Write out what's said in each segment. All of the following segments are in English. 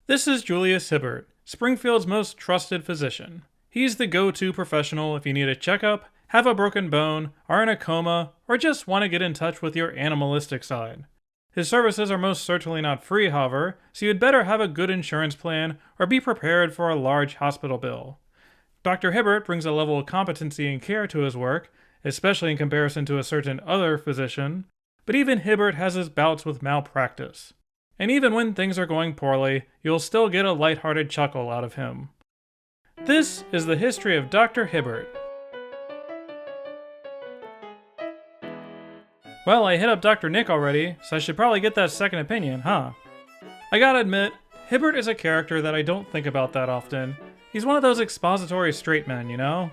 This is Julius Hibbert, Springfield's most trusted physician. He's the go-to professional if you need a checkup, have a broken bone, are in a coma, or just want to get in touch with your animalistic side. His services are most certainly not free, however, so you'd better have a good insurance plan or be prepared for a large hospital bill. Dr. Hibbert brings a level of competency and care to his work, especially in comparison to a certain other physician, but even Hibbert has his bouts with malpractice. And even when things are going poorly, you'll still get a lighthearted chuckle out of him. This is the history of Dr. Hibbert. Well, I hit up Dr. Nick already, so I should probably get that second opinion, huh? I gotta admit, Hibbert is a character that I don't think about that often. He's one of those expository straight men, you know?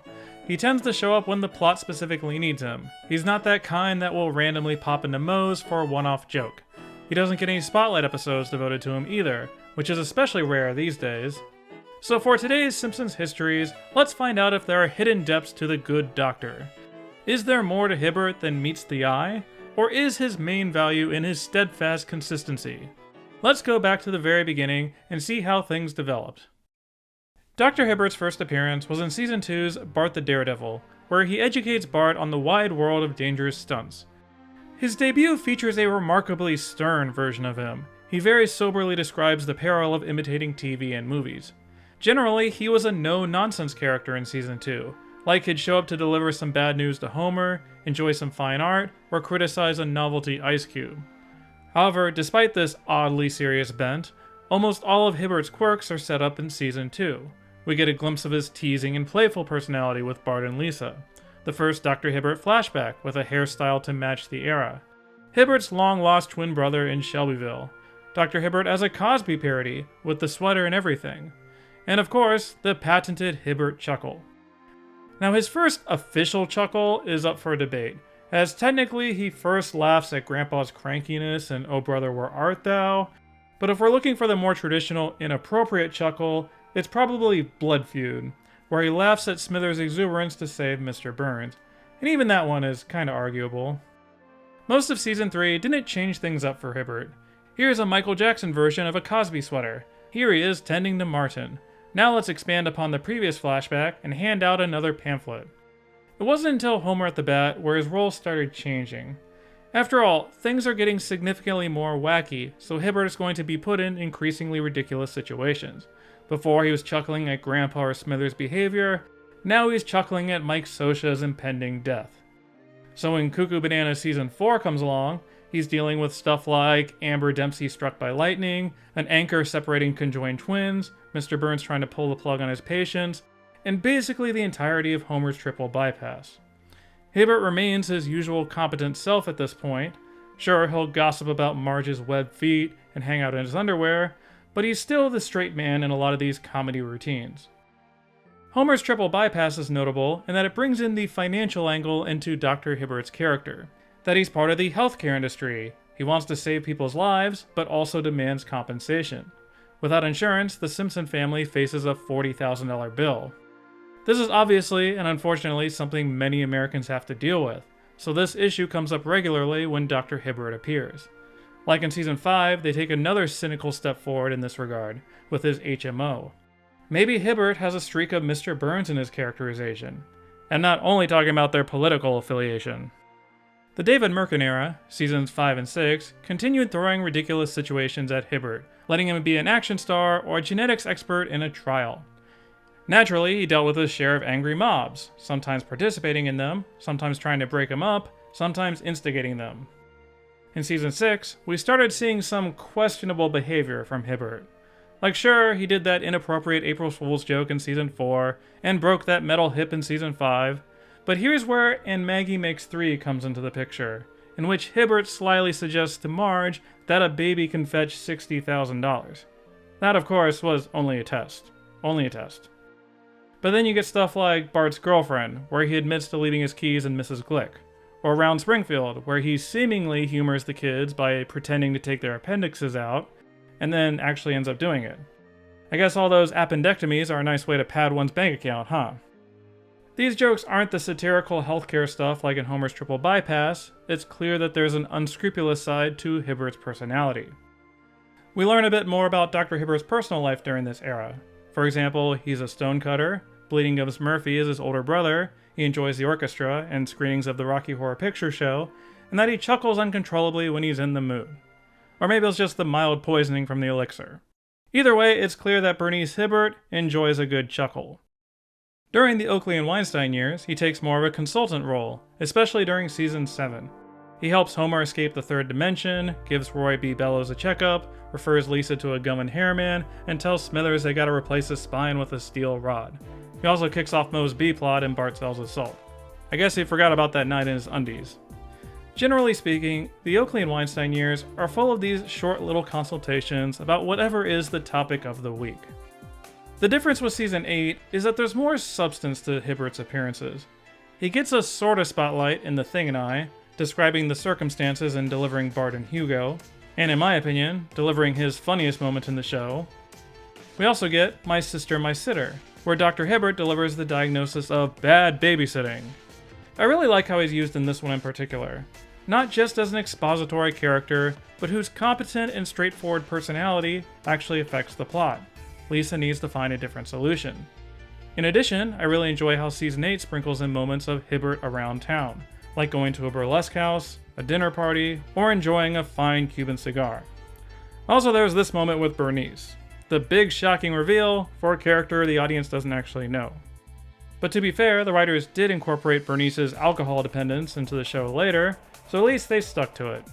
He tends to show up when the plot specifically needs him. He's not that kind that will randomly pop into Moe's for a one-off joke. He doesn't get any spotlight episodes devoted to him either, which is especially rare these days. So for today's Simpsons Histories, let's find out if there are hidden depths to the good doctor. Is there more to Hibbert than meets the eye? Or is his main value in his steadfast consistency? Let's go back to the very beginning and see how things developed. Dr. Hibbert's first appearance was in Season 2's Bart the Daredevil, where he educates Bart on the wide world of dangerous stunts. His debut features a remarkably stern version of him. He very soberly describes the peril of imitating TV and movies. Generally, he was a no-nonsense character in Season 2, like he'd show up to deliver some bad news to Homer, enjoy some fine art, or criticize a novelty ice cube. However, despite this oddly serious bent, almost all of Hibbert's quirks are set up in Season 2. We get a glimpse of his teasing and playful personality with Bart and Lisa, the first Dr. Hibbert flashback with a hairstyle to match the era, Hibbert's long-lost twin brother in Shelbyville, Dr. Hibbert as a Cosby parody with the sweater and everything, and of course, the patented Hibbert chuckle. Now his first official chuckle is up for debate, as technically he first laughs at Grandpa's crankiness and Oh Brother Where Art Thou, but if we're looking for the more traditional, inappropriate chuckle, it's probably Blood Feud, where he laughs at Smithers' exuberance to save Mr. Burns, and even that one is kinda arguable. Most of Season 3 didn't change things up for Hibbert. Here's a Michael Jackson version of a Cosby sweater. Here he is tending to Martin. Now let's expand upon the previous flashback and hand out another pamphlet. It wasn't until Homer at the Bat where his role started changing. After all, things are getting significantly more wacky, so Hibbert is going to be put in increasingly ridiculous situations. Before he was chuckling at Grandpa or Smithers' behavior, now he's chuckling at Mike Scioscia's impending death. So when Cuckoo Banana Season 4 comes along, he's dealing with stuff like Amber Dempsey struck by lightning, an anchor separating conjoined twins, Mr. Burns trying to pull the plug on his patients, and basically the entirety of Homer's triple bypass. Hibbert remains his usual competent self at this point. Sure, he'll gossip about Marge's webbed feet and hang out in his underwear, but he's still the straight man in a lot of these comedy routines. Homer's triple bypass is notable in that it brings in the financial angle into Dr. Hibbert's character, that he's part of the healthcare industry. He wants to save people's lives, but also demands compensation. Without insurance, the Simpson family faces a $40,000 bill. This is obviously and unfortunately something many Americans have to deal with, so this issue comes up regularly when Dr. Hibbert appears. Like in Season 5, they take another cynical step forward in this regard, with his HMO. Maybe Hibbert has a streak of Mr. Burns in his characterization, and not only talking about their political affiliation. The David Merkin era, Seasons 5 and 6, continued throwing ridiculous situations at Hibbert, letting him be an action star or a genetics expert in a trial. Naturally, he dealt with his share of angry mobs, sometimes participating in them, sometimes trying to break them up, sometimes instigating them. In Season 6, we started seeing some questionable behavior from Hibbert. Like sure, he did that inappropriate April Fool's joke in Season 4, and broke that metal hip in Season 5, but here's where And Maggie Makes 3 comes into the picture, in which Hibbert slyly suggests to Marge that a baby can fetch $60,000. That, of course, was only a test. Only a test. But then you get stuff like Bart's Girlfriend, where he admits to leaving his keys in Mrs. Glick, or Around Springfield, where he seemingly humors the kids by pretending to take their appendixes out, and then actually ends up doing it. I guess all those appendectomies are a nice way to pad one's bank account, huh? These jokes aren't the satirical healthcare stuff like in Homer's triple bypass. It's clear that there's an unscrupulous side to Hibbert's personality. We learn a bit more about Dr. Hibbert's personal life during this era. For example, he's a stonecutter, Bleeding Gums Murphy is his older brother, he enjoys the orchestra and screenings of the Rocky Horror Picture Show, and that he chuckles uncontrollably when he's in the mood. Or maybe it's just the mild poisoning from the elixir. Either way, it's clear that Bernice Hibbert enjoys a good chuckle. During the Oakley and Weinstein years, he takes more of a consultant role, especially during season 7. He helps Homer escape the third dimension, gives Roy B. Bellows a checkup, refers Lisa to a gum and hair man, and tells Smithers they gotta replace his spine with a steel rod. He also kicks off Moe's B-plot and Bart sells assault. I guess he forgot about that night in his undies. Generally speaking, the Oakley and Weinstein years are full of these short little consultations about whatever is the topic of the week. The difference with season 8 is that there's more substance to Hibbert's appearances. He gets a sort of spotlight in The Thing and I, describing the circumstances and delivering Bart and Hugo, and in my opinion, delivering his funniest moment in the show. We also get My Sister, My Sitter, where Dr. Hibbert delivers the diagnosis of bad babysitting. I really like how he's used in this one in particular. Not just as an expository character, but whose competent and straightforward personality actually affects the plot. Lisa needs to find a different solution. In addition, I really enjoy how season 8 sprinkles in moments of Hibbert around town, like going to a burlesque house, a dinner party, or enjoying a fine Cuban cigar. Also, there's this moment with Bernice, the big shocking reveal for a character the audience doesn't actually know. But to be fair, the writers did incorporate Bernice's alcohol dependence into the show later, so at least they stuck to it.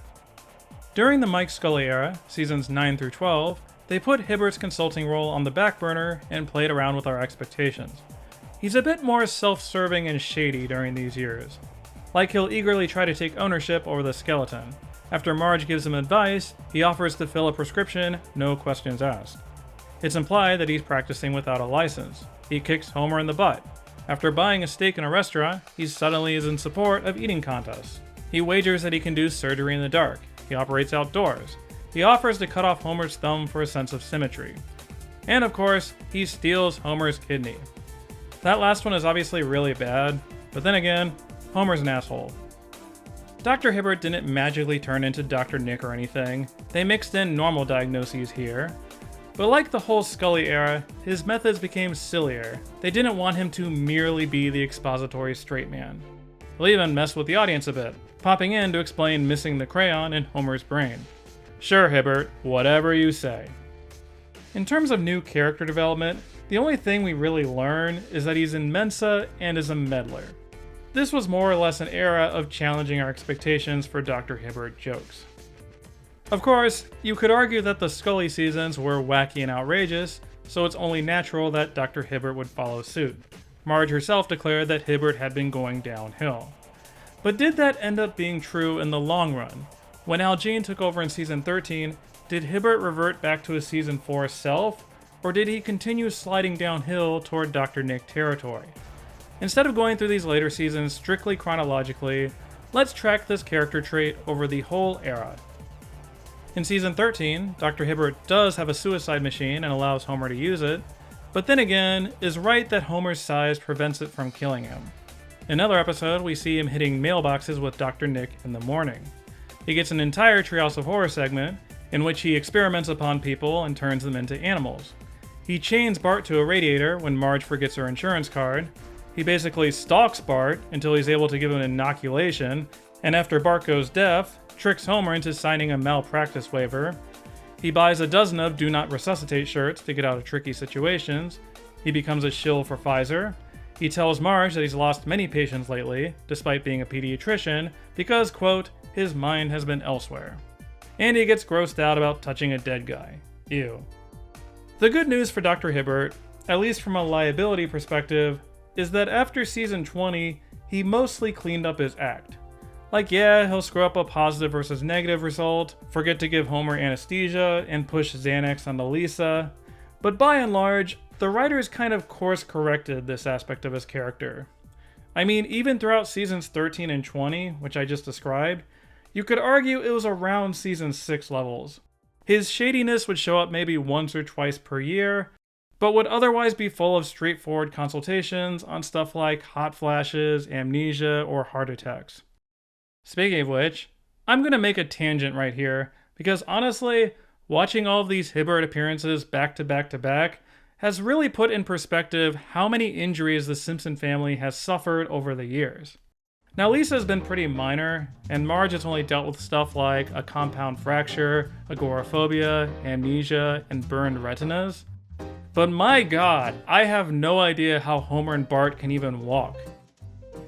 During the Mike Scully era, seasons 9 through 12, they put Hibbert's consulting role on the back burner and played around with our expectations. He's a bit more self-serving and shady during these years. Like he'll eagerly try to take ownership over the skeleton. After Marge gives him advice, he offers to fill a prescription, no questions asked. It's implied that he's practicing without a license. He kicks Homer in the butt. After buying a steak in a restaurant, he suddenly is in support of eating contests. He wagers that he can do surgery in the dark. He operates outdoors. He offers to cut off Homer's thumb for a sense of symmetry. And of course, he steals Homer's kidney. That last one is obviously really bad, but then again, Homer's an asshole. Dr. Hibbert didn't magically turn into Dr. Nick or anything. They mixed in normal diagnoses here. But like the whole Scully era, his methods became sillier. They didn't want him to merely be the expository straight man. They'll even mess with the audience a bit, popping in to explain missing the crayon in Homer's brain. Sure, Hibbert, whatever you say. In terms of new character development, the only thing we really learn is that he's in Mensa and is a meddler. This was more or less an era of challenging our expectations for Dr. Hibbert jokes. Of course, you could argue that the Scully seasons were wacky and outrageous, so it's only natural that Dr. Hibbert would follow suit. Marge herself declared that Hibbert had been going downhill. But did that end up being true in the long run? When Al Jean took over in season 13, did Hibbert revert back to his season 4 self, or did he continue sliding downhill toward Dr. Nick territory? Instead of going through these later seasons strictly chronologically, let's track this character trait over the whole era. In season 13, Dr. Hibbert does have a suicide machine and allows Homer to use it, but then again, is right that Homer's size prevents it from killing him. In another episode, we see him hitting mailboxes with Dr. Nick in the morning. He gets an entire Treehouse of Horror segment, in which he experiments upon people and turns them into animals. He chains Bart to a radiator when Marge forgets her insurance card. He basically stalks Bart until he's able to give him an inoculation, and after Bart goes deaf, tricks Homer into signing a malpractice waiver. He buys a dozen of Do Not Resuscitate shirts to get out of tricky situations. He becomes a shill for Pfizer. He tells Marge that he's lost many patients lately, despite being a pediatrician, because, quote, his mind has been elsewhere. And he gets grossed out about touching a dead guy. Ew. The good news for Dr. Hibbert, at least from a liability perspective, is that after season 20, he mostly cleaned up his act. Like, yeah, he'll screw up a positive versus negative result, forget to give Homer anesthesia, and push Xanax onto Lisa. But by and large, the writers kind of course-corrected this aspect of his character. I mean, even throughout seasons 13 and 20, which I just described, you could argue it was around season 6 levels. His shadiness would show up maybe once or twice per year, but would otherwise be full of straightforward consultations on stuff like hot flashes, amnesia, or heart attacks. Speaking of which, I'm going to make a tangent right here, because honestly, Watching all of these Hibbert appearances back to back to back has really put in perspective how many injuries the Simpson family has suffered over the years. Now, Lisa's been pretty minor, and Marge has only dealt with stuff like a compound fracture, agoraphobia, amnesia, and burned retinas. But my god, I have no idea how Homer and Bart can even walk.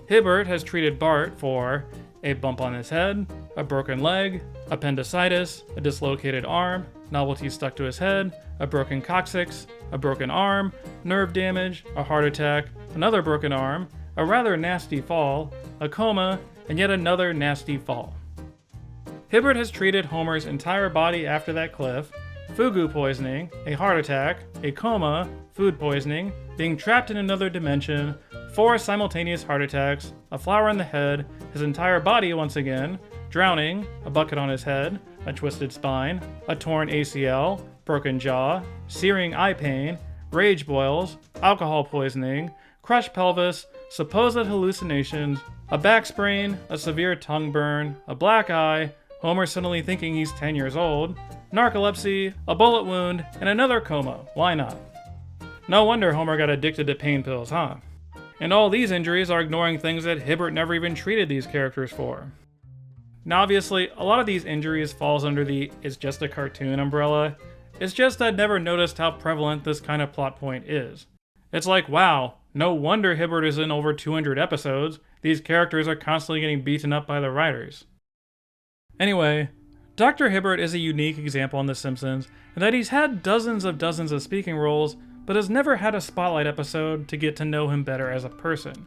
Hibbert has treated Bart for a bump on his head, a broken leg, appendicitis, a dislocated arm, novelty stuck to his head, a broken coccyx, a broken arm, nerve damage, a heart attack, another broken arm, a rather nasty fall, a coma, and yet another nasty fall. Hibbert has treated Homer's entire body after that cliff, fugu poisoning, a heart attack, a coma, food poisoning, being trapped in another dimension, 4 simultaneous heart attacks, a flower in the head, his entire body once again, drowning, a bucket on his head, a twisted spine, a torn ACL, broken jaw, searing eye pain, rage boils, alcohol poisoning, crushed pelvis, supposed hallucinations, a back sprain, a severe tongue burn, a black eye, Homer suddenly thinking he's 10 years old, narcolepsy, a bullet wound, and another coma. Why not? No wonder Homer got addicted to pain pills, huh? And all these injuries are ignoring things that Hibbert never even treated these characters for. Now obviously, a lot of these injuries falls under the "it's just a cartoon" umbrella. It's just I'd never noticed how prevalent this kind of plot point is. It's like, wow, no wonder Hibbert is in over 200 episodes. These characters are constantly getting beaten up by the writers. Anyway, Dr. Hibbert is a unique example on The Simpsons in that he's had dozens of speaking roles, but has never had a spotlight episode to get to know him better as a person.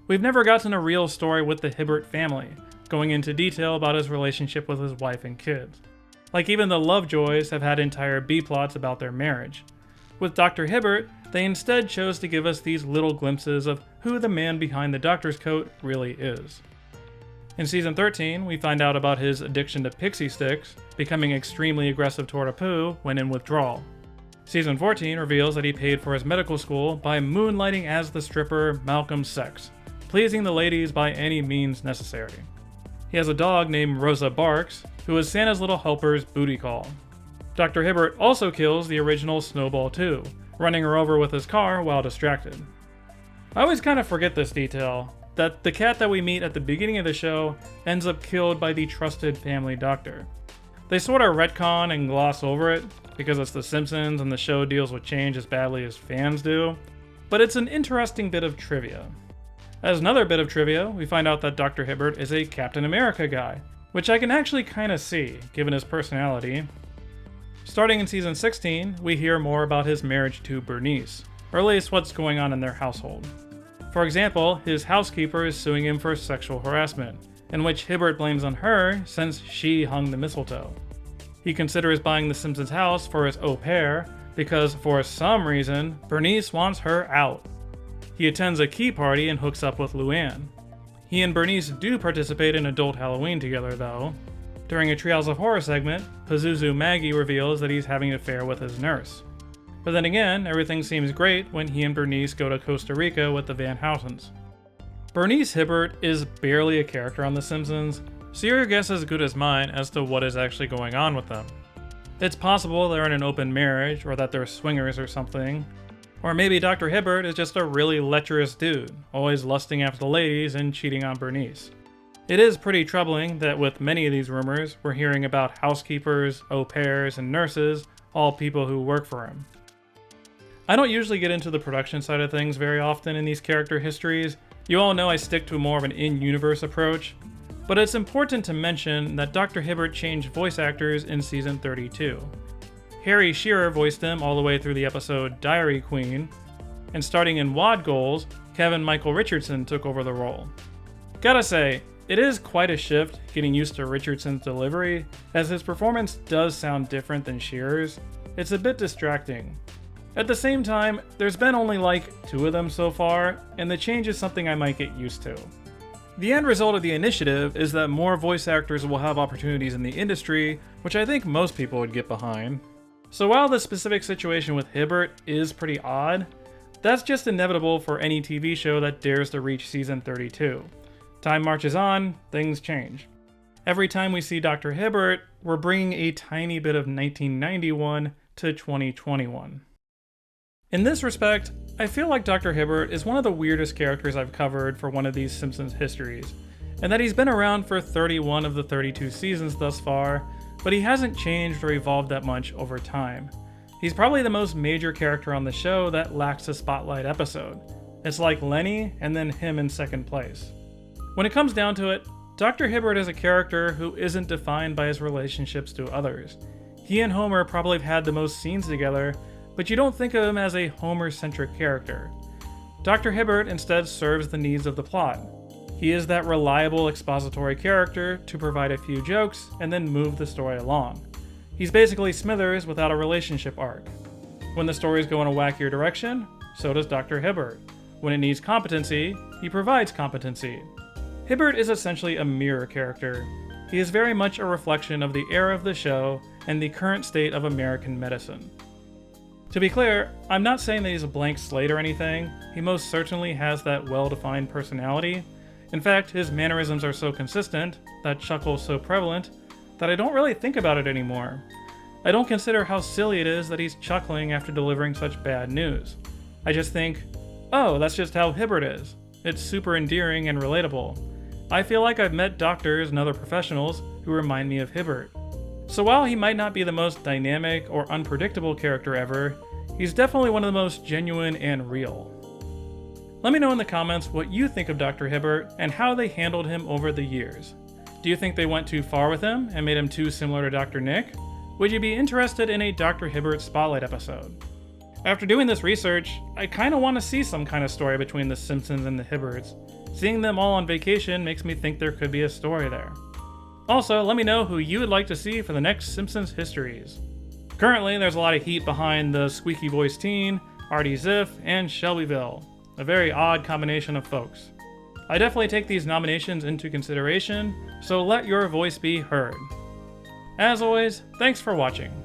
We've never gotten a real story with the Hibbert family, going into detail about his relationship with his wife and kids. Like even the Lovejoys have had entire B-plots about their marriage. With Dr. Hibbert, they instead chose to give us these little glimpses of who the man behind the doctor's coat really is. In season 13, we find out about his addiction to pixie sticks, becoming extremely aggressive toward Apu when in withdrawal. Season 14 reveals that he paid for his medical school by moonlighting as the stripper Malcolm Sex, pleasing the ladies by any means necessary. He has a dog named Rosa Barks, who is Santa's little helper's booty call. Dr. Hibbert also kills the original Snowball 2, running her over with his car while distracted. I always kind of forget this detail, that the cat that we meet at the beginning of the show ends up killed by the trusted family doctor. They sort of retcon and gloss over it, because it's The Simpsons and the show deals with change as badly as fans do, but it's an interesting bit of trivia. As another bit of trivia, we find out that Dr. Hibbert is a Captain America guy, which I can actually kind of see, given his personality. Starting in season 16, we hear more about his marriage to Bernice, or at least what's going on in their household. For example, his housekeeper is suing him for sexual harassment, in which Hibbert blames on her since she hung the mistletoe. He considers buying the Simpsons house for his au pair because, for some reason, Bernice wants her out. He attends a key party and hooks up with Luann. He and Bernice do participate in adult Halloween together, though. During a Treehouse of Horror segment, Pazuzu Maggie reveals that he's having an affair with his nurse. But then again, everything seems great when he and Bernice go to Costa Rica with the Van Houtens. Bernice Hibbert is barely a character on The Simpsons, so your guess is as good as mine as to what is actually going on with them. It's possible they're in an open marriage, or that they're swingers or something. Or maybe Dr. Hibbert is just a really lecherous dude, always lusting after the ladies and cheating on Bernice. It is pretty troubling that with many of these rumors, we're hearing about housekeepers, au pairs, and nurses, all people who work for him. I don't usually get into the production side of things very often in these character histories. You all know I stick to more of an in-universe approach, but it's important to mention that Dr. Hibbert changed voice actors in season 32. Harry Shearer voiced him all the way through the episode Diary Queen, and starting in WAD Goals, Kevin Michael Richardson took over the role. Gotta say, it is quite a shift getting used to Richardson's delivery, as his performance does sound different than Shearer's. It's a bit distracting. At the same time, there's been only like 2 of them so far, and the change is something I might get used to. The end result of the initiative is that more voice actors will have opportunities in the industry, which I think most people would get behind. So while the specific situation with Hibbert is pretty odd, that's just inevitable for any TV show that dares to reach season 32. Time marches on, things change. Every time we see Dr. Hibbert, we're bringing a tiny bit of 1991 to 2021. In this respect, I feel like Dr. Hibbert is one of the weirdest characters I've covered for one of these Simpsons histories, and that he's been around for 31 of the 32 seasons thus far, but he hasn't changed or evolved that much over time. He's probably the most major character on the show that lacks a spotlight episode. It's like Lenny and then him in second place. When it comes down to it, Dr. Hibbert is a character who isn't defined by his relationships to others. He and Homer probably have had the most scenes together, but you don't think of him as a Homer-centric character. Dr. Hibbert instead serves the needs of the plot. He is that reliable expository character to provide a few jokes and then move the story along. He's basically Smithers without a relationship arc. When the stories go in a wackier direction, so does Dr. Hibbert. When it needs competency, he provides competency. Hibbert is essentially a mirror character. He is very much a reflection of the era of the show and the current state of American medicine. To be clear, I'm not saying that he's a blank slate or anything. He most certainly has that well-defined personality. In fact, his mannerisms are so consistent, that chuckle so prevalent, that I don't really think about it anymore. I don't consider how silly it is that he's chuckling after delivering such bad news. I just think, oh, that's just how Hibbert is. It's super endearing and relatable. I feel like I've met doctors and other professionals who remind me of Hibbert. So while he might not be the most dynamic or unpredictable character ever, he's definitely one of the most genuine and real. Let me know in the comments what you think of Dr. Hibbert and how they handled him over the years. Do you think they went too far with him and made him too similar to Dr. Nick? Would you be interested in a Dr. Hibbert Spotlight episode? After doing this research, I kinda want to see some kind of story between the Simpsons and the Hibberts. Seeing them all on vacation makes me think there could be a story there. Also, let me know who you would like to see for the next Simpsons histories. Currently, there's a lot of heat behind the squeaky voice teen, Artie Ziff, and Shelbyville. A very odd combination of folks. I definitely take these nominations into consideration, so let your voice be heard. As always, thanks for watching.